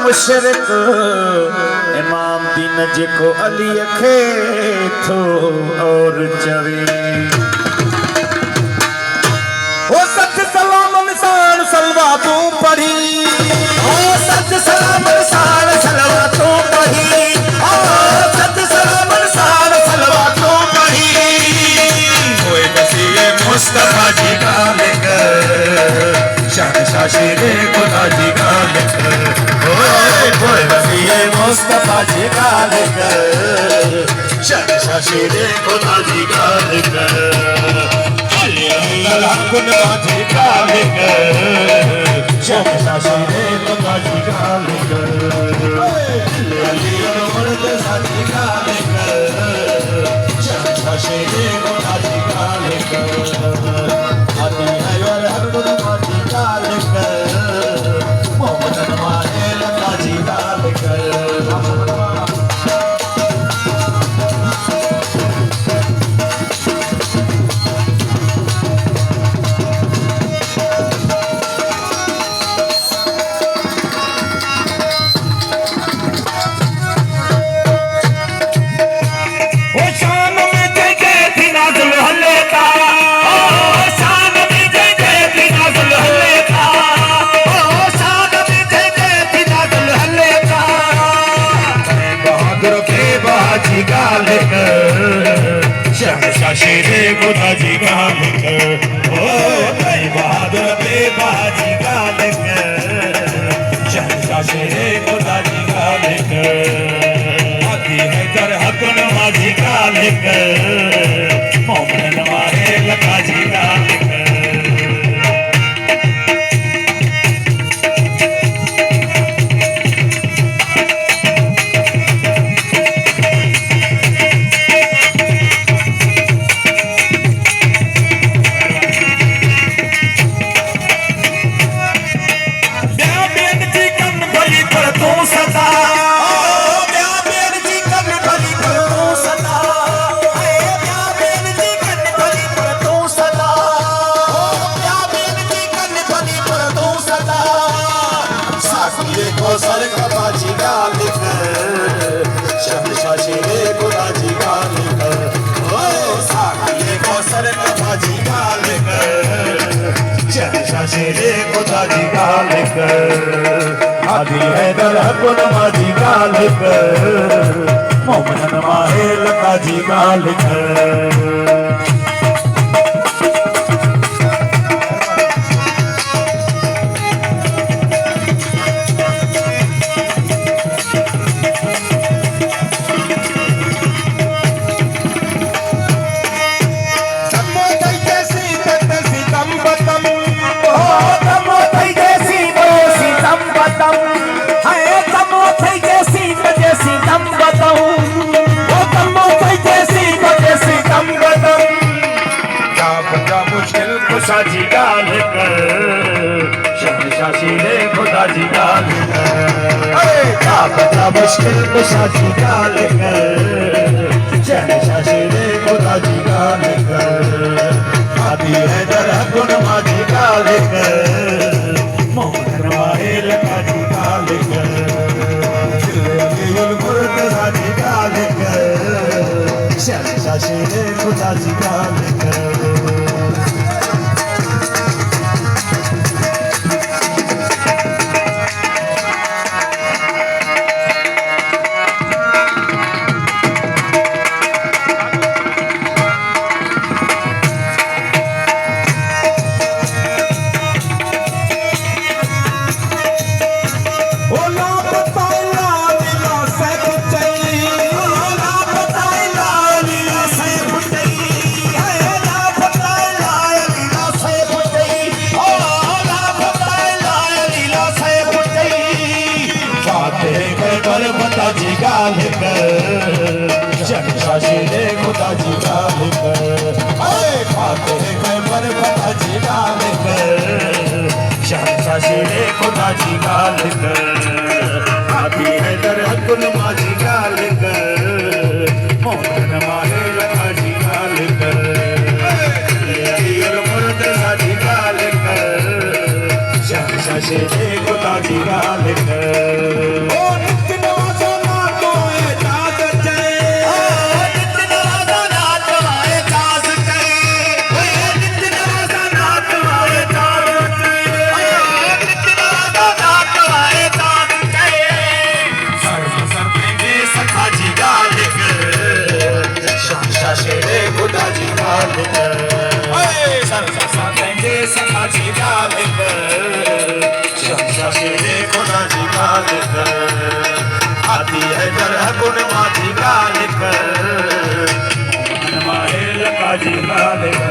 मुशरिक इमाम दीन जेको अली खे थो और चवे ओ सच सलाम निशान सलवा तू पढ़ी ओ सच सलाम निशान सलवा तू पढ़ी ओ सच सलाम निशान सलवा तू पढ़ी ओए बसिए मुस्तफा जी गाल कर शहंशाह शेरे खुदा जी गाल कर ओए वसीए मुस्तफा जी गाल कर शहंशाह शेरे खुदा जी गाल कर अली अल्लाह खुदा जी गाल कर शहंशाह शेरे खुदा जी गाल कर अली मुर्तज़ा जी गाल कर शहंशाह शेरे खुदा जी गाल कर आती है और हर खुदा जी गाल कर मोहम्मद नवाज़ लगा जी गाल कर शहंशाह शेरे खुदा जी गाल कर ओ भाई बहादुर बेबाजी गाल कर शहंशाह शेरे खुदा जी गाल कर आती है कर हक नवाजी गाल कर मोहम्मद नवाज़े लगा जी गाल कर सर का जी गाल कर शहंशाह शेरे खुदा जी गाल कर ओ साकिले को सर का जी गाल कर शहंशाह शेरे खुदा जी गाल कर आदि है दर हकुनमा जी गाल कर मोहम्मद नवाज़े लगा जी गाल कर जी गाल कर शहंशाह शेरे खुदा जी गाल कर बता मुश्किल कुशा जी गाल कर शहंशाह शेरे खुदा जी गाल कर आती है दर गुनमा जी गाल कर मोहम्मद नवाज़े लगा जी गाल कर मुर्तज़ा जी गाल कर शहंशाह शेरे खुदा जी गाल कर जी गाल कर शहंशाह शेरे खुदा जी गाल कर खाते हैं पर बता जी गाल कर शहंशाह शेरे खुदा जी गाल कर आती है दर गुनमा जी गाल कर मोहम्मद नवाज़े लगा जी गाल कर मुर्तज़ा जी गाल कर शहंशाह शेरे खुदा जी गाल कर मेरे खुदा जी गाल कर आती है जरह गुण माँ जी गाल कर हमारे लका जी गाल कर